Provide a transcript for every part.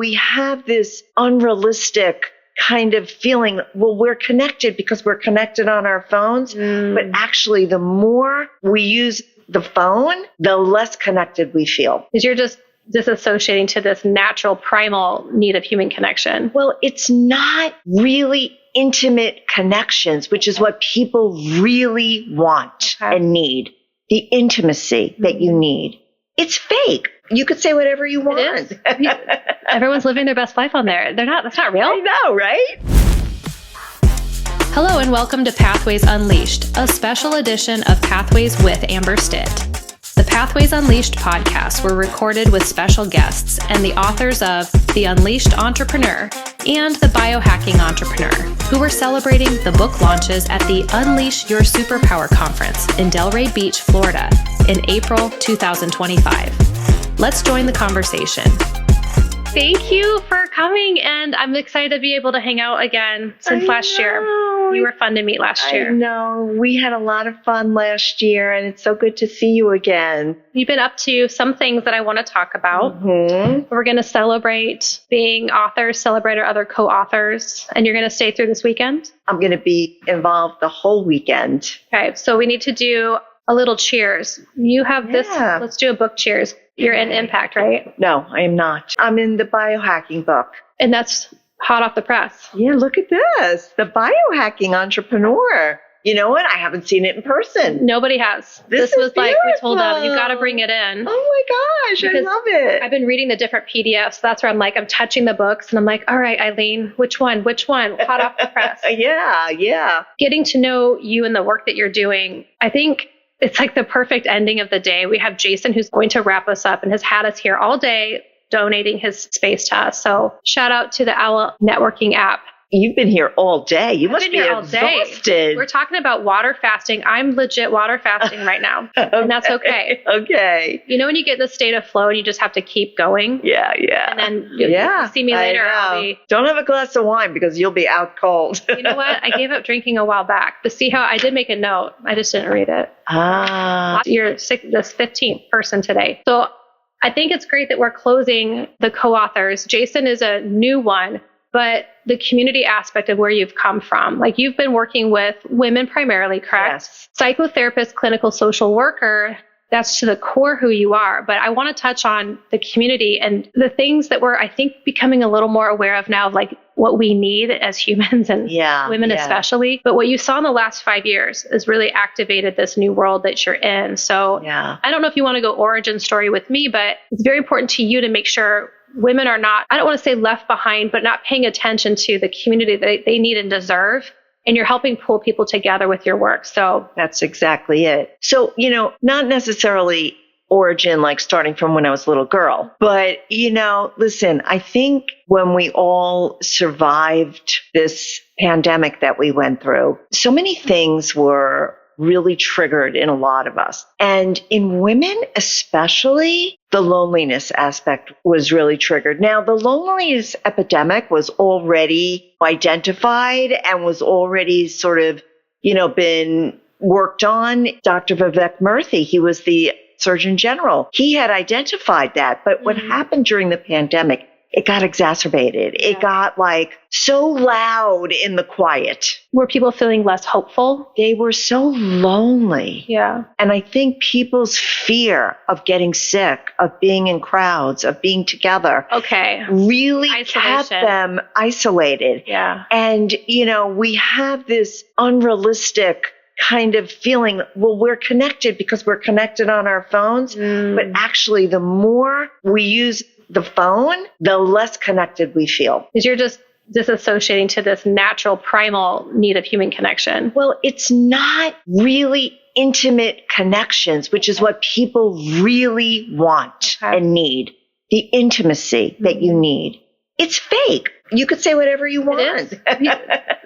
we have this unrealistic kind of feeling, well, we're connected because we're connected on our phones. But actually, the more we use the phone, the less connected we feel. Because you're just disassociating to this natural primal need of human connection. Well, it's not really intimate connections, which is what people really want and need. The intimacy that you need. It's fake. You could say whatever you want. It is. Everyone's living their best life on there. That's not real. I know, right? Hello and welcome to Pathways Unleashed, a special edition of Pathways with Amber Stitt. The Pathways Unleashed podcasts were recorded with special guests and the authors of The Unleashed Entrepreneur and The Biohacking Entrepreneur, who were celebrating the book launches at the Unleash Your Superpower conference in Delray Beach, Florida in April 2025. Let's join the conversation. Thank you for coming, and I'm excited to be able to hang out again since last year. You were fun to meet last year. I know. We had a lot of fun last year, and it's so good to see you again. You've been up to some things that I want to talk about. We're going to celebrate being authors, celebrate our other co-authors, and you're going to stay through this weekend? I'm going to be involved the whole weekend. Okay, so we need to do a little cheers. You have this. Let's do a book cheers. You're in Impact, right? No, I am not. I'm in the biohacking book. And that's hot off the press. Yeah, look at this. The Biohacking Entrepreneur. You know what? I haven't seen it in person. Nobody has. This was beautiful. Like we told them, you got to bring it in. Oh my gosh, I love it. I've been reading the different PDFs. So that's where I'm touching the books and I'm like, all right, Eileen, which one? Hot off the press. Yeah. Getting to know you and the work that you're doing, I think it's like the perfect ending of the day. We have Jason who's going to wrap us up and has had us here all day donating his space to us. So shout out to the Owl Networking app. You've been here all day. You must be exhausted. We're talking about water fasting. I'm legit water fasting right now. And that's okay. Okay. You know when you get in the state of flow and you just have to keep going? Yeah. And then you'll see me later. Don't have a glass of wine because you'll be out cold. You know what? I gave up drinking a while back. To see how I did make a note. I just didn't read it. You're this 15th person today. So I think it's great that we're closing the co-authors. Jason is a new one. But the community aspect of where you've come from, like you've been working with women primarily, correct? Yes. Psychotherapist, clinical social worker, that's to the core who you are. But I want to touch on the community and the things that we're, I think, becoming a little more aware of now, like what we need as humans and women especially. But what you saw in the last 5 years has really activated this new world that you're in. So I don't know if you want to go origin story with me, but it's very important to you to make sure women are not, I don't want to say left behind, but not paying attention to the community that they need and deserve. And you're helping pull people together with your work. So that's exactly it. So, not necessarily origin, like starting from when I was a little girl, but, listen, I think when we all survived this pandemic that we went through, so many things were really triggered in a lot of us. And in women especially, the loneliness aspect was really triggered. Now, the loneliness epidemic was already identified and was already sort of, been worked on. Dr. Vivek Murthy, he was the Surgeon General. He had identified that. But what happened during the pandemic, it got exacerbated. It got so loud in the quiet. Were people feeling less hopeful? They were so lonely. Yeah. And I think people's fear of getting sick, of being in crowds, of being together, really kept them isolated. Yeah. And, we have this unrealistic kind of feeling, well, we're connected because we're connected on our phones. But actually, the more we use the phone, the less connected we feel. Because you're just disassociating to this natural primal need of human connection. Well, it's not really intimate connections, which is what people really want and need. The intimacy that you need. It's fake. You could say whatever you want.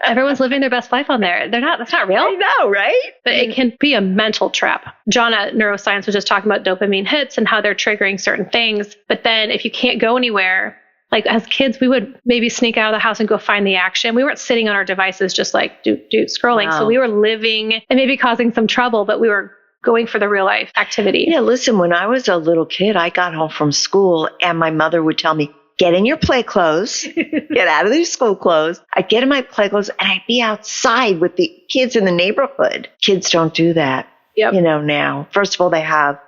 Everyone's living their best life on there. That's not real. I know, right? But it can be a mental trap. John at Neuroscience was just talking about dopamine hits and how they're triggering certain things. But then if you can't go anywhere, like as kids, we would maybe sneak out of the house and go find the action. We weren't sitting on our devices just scrolling. Wow. So we were living and maybe causing some trouble, but we were going for the real life activity. Yeah, listen, when I was a little kid, I got home from school and my mother would tell me, get in your play clothes, get out of your school clothes. I'd get in my play clothes and I'd be outside with the kids in the neighborhood. Kids don't do that, now. First of all, they have,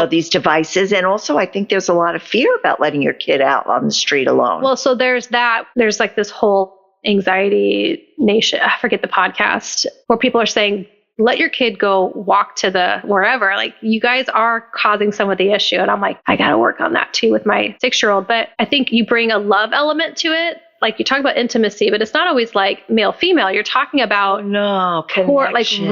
these devices. And also, I think there's a lot of fear about letting your kid out on the street alone. Well, so there's that. There's like this whole anxiety nation. I forget the podcast where people are saying, let your kid go walk to the wherever. Like, you guys are causing some of the issue. And I'm like, I got to work on that too with my 6-year-old. But I think you bring a love element to it. Like, you talk about intimacy, but it's not always like male, female. You're talking about connection.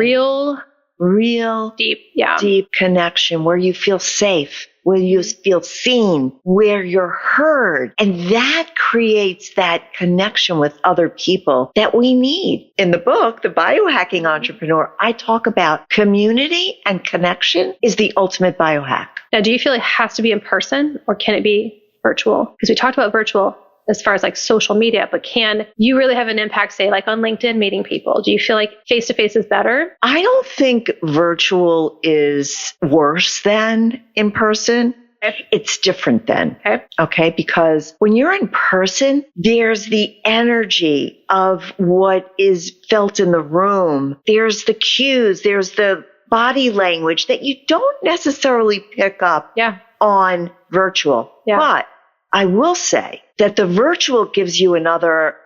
Real deep connection where you feel safe, where you feel seen, where you're heard. And that creates that connection with other people that we need. In the book, The Biohacking Entrepreneur, I talk about community and connection is the ultimate biohack. Now, do you feel it has to be in person or can it be virtual? Because we talked about virtual as far as like social media, but can you really have an impact, say, like on LinkedIn, meeting people? Do you feel like face-to-face is better? I don't think virtual is worse than in person. It's different then. Okay. Because when you're in person, there's the energy of what is felt in the room. There's the cues. There's the body language that you don't necessarily pick up on virtual. But I will say that the virtual gives you another,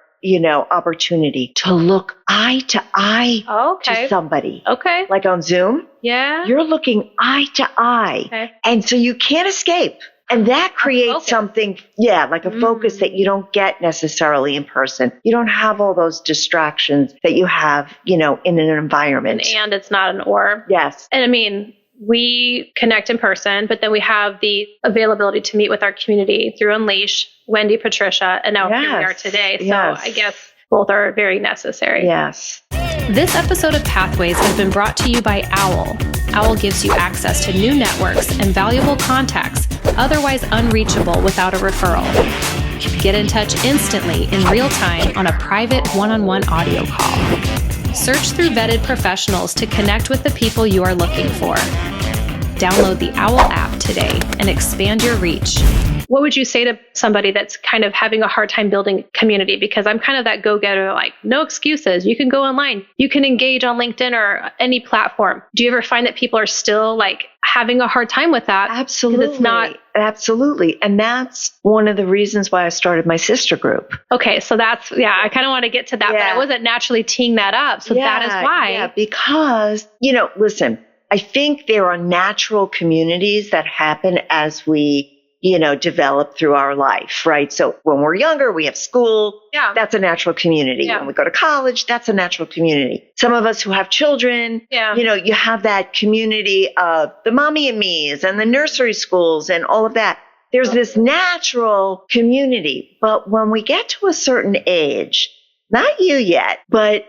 opportunity to look eye to eye to somebody. Okay. Like on Zoom. Yeah. You're looking eye to eye. Okay. And so you can't escape. And that creates something, like a focus that you don't get necessarily in person. You don't have all those distractions that you have, in an environment. And it's not an or. Yes. And I mean, we connect in person, but then we have the availability to meet with our community through Unleash, Wendy, Patricia, and now here we are today. So I guess both are very necessary. Yes. This episode of Pathways has been brought to you by Owl. Owl gives you access to new networks and valuable contacts, otherwise unreachable without a referral. Get in touch instantly in real time on a private one-on-one audio call. Search through vetted professionals to connect with the people you are looking for. Download the Owl app today and expand your reach. What would you say to somebody that's kind of having a hard time building community? Because I'm kind of that go-getter, like, no excuses. You can go online. You can engage on LinkedIn or any platform. Do you ever find that people are still like having a hard time with that? Absolutely. It's not. Absolutely. And that's one of the reasons why I started my sister group. Okay. So that's, I kind of want to get to that, but I wasn't naturally teeing that up. So that is why. Yeah, because, listen, I think there are natural communities that happen as we develop through our life, right? So when we're younger, we have school. Yeah. That's a natural community. Yeah. When we go to college, that's a natural community. Some of us who have children, you have that community of the mommy and me's and the nursery schools and all of that. There's this natural community. But when we get to a certain age, not you yet, but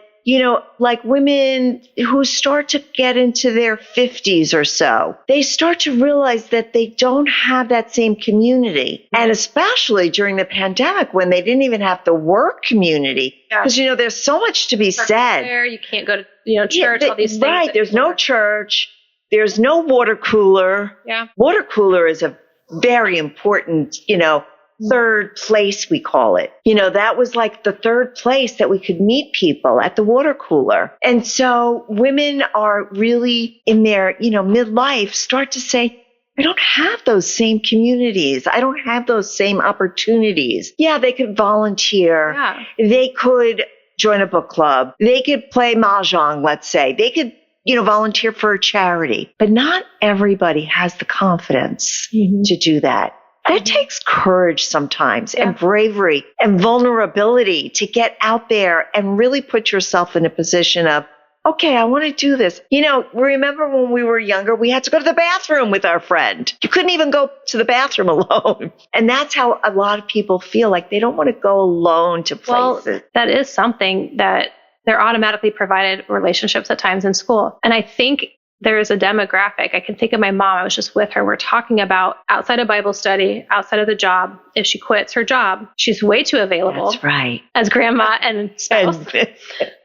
like women who start to get into their 50s or so, they start to realize that they don't have that same community. And especially during the pandemic when they didn't even have the work community. Because, there's so much to be said. You can't go to, church, all these things. Right. There's no church. There's no water cooler. Yeah. Water cooler is a very important, third place, we call it. That was like the third place that we could meet people, at the water cooler. And so women are really in their, midlife, start to say, I don't have those same communities. I don't have those same opportunities. Yeah, they could volunteer. Yeah. They could join a book club. They could play mahjong, let's say. They could, volunteer for a charity. But not everybody has the confidence to do that. That takes courage sometimes and bravery and vulnerability to get out there and really put yourself in a position of, okay, I want to do this. Remember when we were younger, we had to go to the bathroom with our friend. You couldn't even go to the bathroom alone. And that's how a lot of people feel, like they don't want to go alone to places. Well, that is something that they're automatically provided relationships at times in school. And I think there is a demographic. I can think of my mom. I was just with her. We're talking about outside of Bible study, outside of the job. If she quits her job, she's way too available. That's right. As grandma and spouse.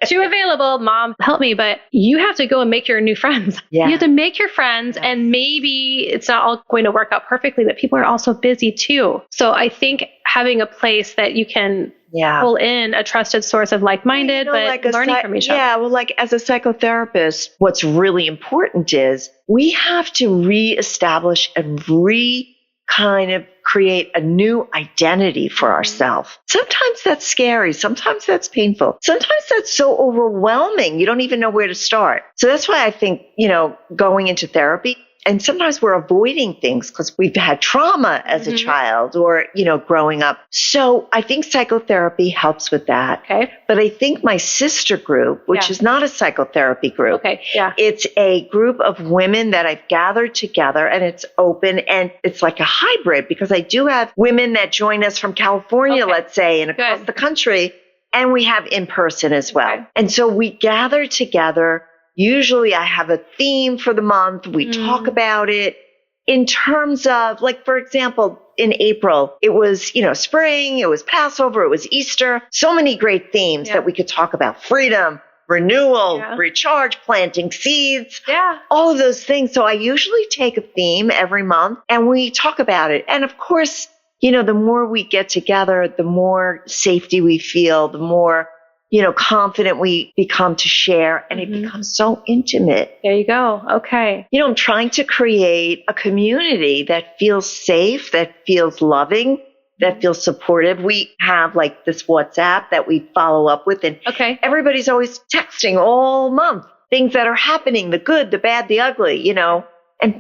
Too available. Mom, help me. But you have to go and make your new friends. Yeah. You have to make your friends. Yes. And maybe it's not all going to work out perfectly, but people are also busy too. So I think having a place that you can pull in a trusted source of like-minded, but like learning from each other. Yeah, well, like as a psychotherapist, what's really important is we have to reestablish and kind of create a new identity for ourselves. Sometimes that's scary. Sometimes that's painful. Sometimes that's so overwhelming. You don't even know where to start. So that's why I think, going into therapy, and sometimes we're avoiding things because we've had trauma as a child or, growing up. So I think psychotherapy helps with that. Okay. But I think my sister group, which is not a psychotherapy group. Okay. Yeah. It's a group of women that I've gathered together, and it's open, and it's like a hybrid because I do have women that join us from California, let's say, and across the country, and we have in person as well. Okay. And so we gather together. Usually I have a theme for the month. We talk about it in terms of, like, for example, in April, it was, spring, it was Passover, it was Easter. So many great themes that we could talk about. Freedom, renewal, recharge, planting seeds, all of those things. So I usually take a theme every month and we talk about it. And of course, the more we get together, the more safety we feel, the more confident we become to share, and it becomes so intimate. There you go. Okay. I'm trying to create a community that feels safe, that feels loving, that feels supportive. We have like this WhatsApp that we follow up with, and everybody's always texting all month, things that are happening, the good, the bad, the ugly, and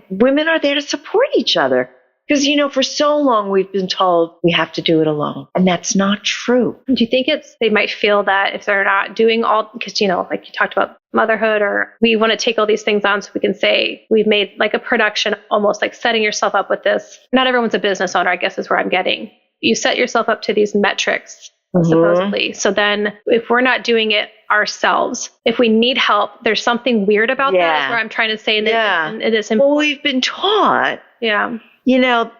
women are there to support each other. Because, for so long we've been told we have to do it alone. And that's not true. Do you think they might feel that if they're not doing all, because, like you talked about motherhood, or we want to take all these things on so we can say we've made like a production, almost like setting yourself up with this. Not everyone's a business owner, I guess is where I'm getting. You set yourself up to these metrics, supposedly. So then if we're not doing it ourselves, if we need help, there's something weird about that, is where I'm trying to say that it is important. Well, we've been taught. Yeah.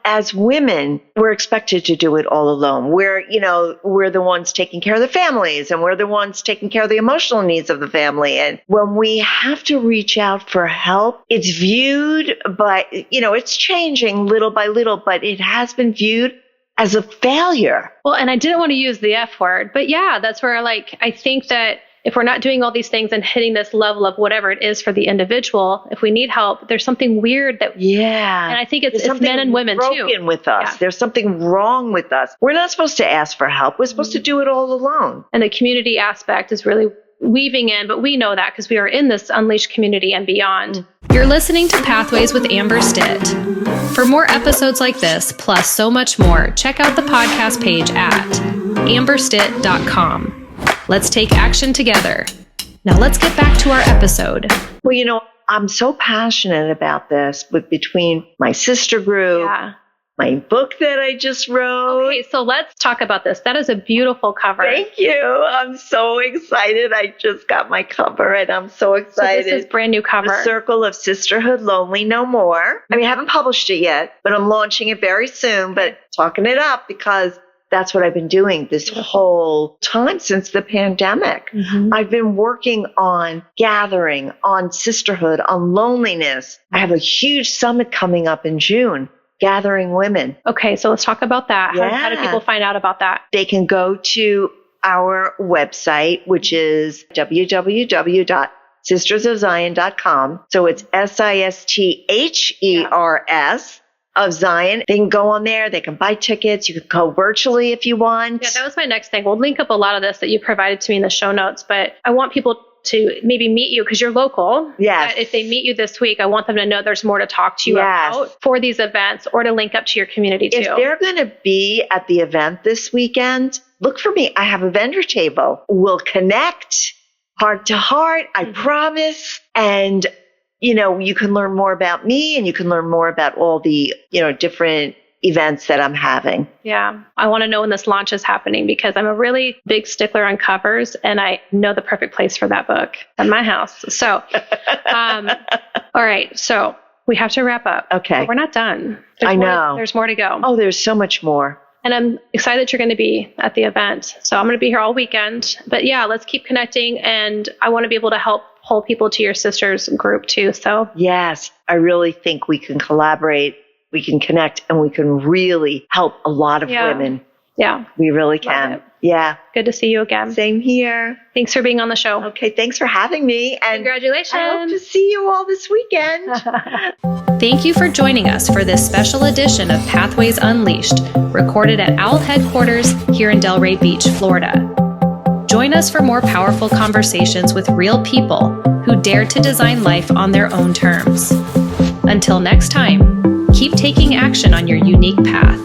As women, we're expected to do it all alone. We're the ones taking care of the families, and we're the ones taking care of the emotional needs of the family. And when we have to reach out for help, it's viewed, but, it's changing little by little, but it has been viewed as a failure. Well, and I didn't want to use the F word, but that's where I think that if we're not doing all these things and hitting this level of whatever it is for the individual, if we need help, there's something weird that. Yeah. And I think it's men and women too. There's something broken with us. Yeah. There's something wrong with us. We're not supposed to ask for help. We're supposed to do it all alone. And the community aspect is really weaving in, but we know that because we are in this Unleashed community and beyond. You're listening to Pathways with Amber Stitt. For more episodes like this, plus so much more, check out the podcast page at amberstitt.com. Let's take action together. Now let's get back to our episode. Well, I'm so passionate about this between my sister group, my book that I just wrote. Okay, so let's talk about this. That is a beautiful cover. Thank you. I'm so excited. I just got my cover and I'm so excited. So this is brand new cover. The Circle of Sisterhood, Lonely No More. I haven't published it yet, but I'm launching it very soon, but talking it up because that's what I've been doing this whole time since the pandemic. I've been working on gathering, on sisterhood, on loneliness. I have a huge summit coming up in June, gathering women. Okay, so let's talk about that. How do people find out about that? They can go to our website, which is www.sistersofzion.com. So it's SISTHERS. Of Zion. They can go on there. They can buy tickets. You can go virtually if you want. Yeah, that was my next thing. We'll link up a lot of this that you provided to me in the show notes, but I want people to maybe meet you because you're local. Yes. If they meet you this week, I want them to know there's more to talk to you about for these events or to link up to your community too. If they're going to be at the event this weekend, look for me. I have a vendor table. We'll connect heart to heart. I promise. And you can learn more about me and you can learn more about all the, different events that I'm having. Yeah. I want to know when this launch is happening because I'm a really big stickler on covers and I know the perfect place for that book at my house. So, all right. So we have to wrap up. Okay. But we're not done. I know. There's more to go. Oh, there's so much more. And I'm excited that you're going to be at the event. So I'm going to be here all weekend. But yeah, let's keep connecting. And I want to be able to help pull people to your sister's group too. So yes, I really think we can collaborate, we can connect, and we can really help a lot of women. Yeah. We really can. Yeah. Good to see you again. Same here. Thanks for being on the show. Okay. Thanks for having me. And congratulations. I hope to see you all this weekend. Thank you for joining us for this special edition of Pathways Unleashed, recorded at OWL headquarters here in Delray Beach, Florida. Join us for more powerful conversations with real people who dare to design life on their own terms. Until next time, keep taking action on your unique path.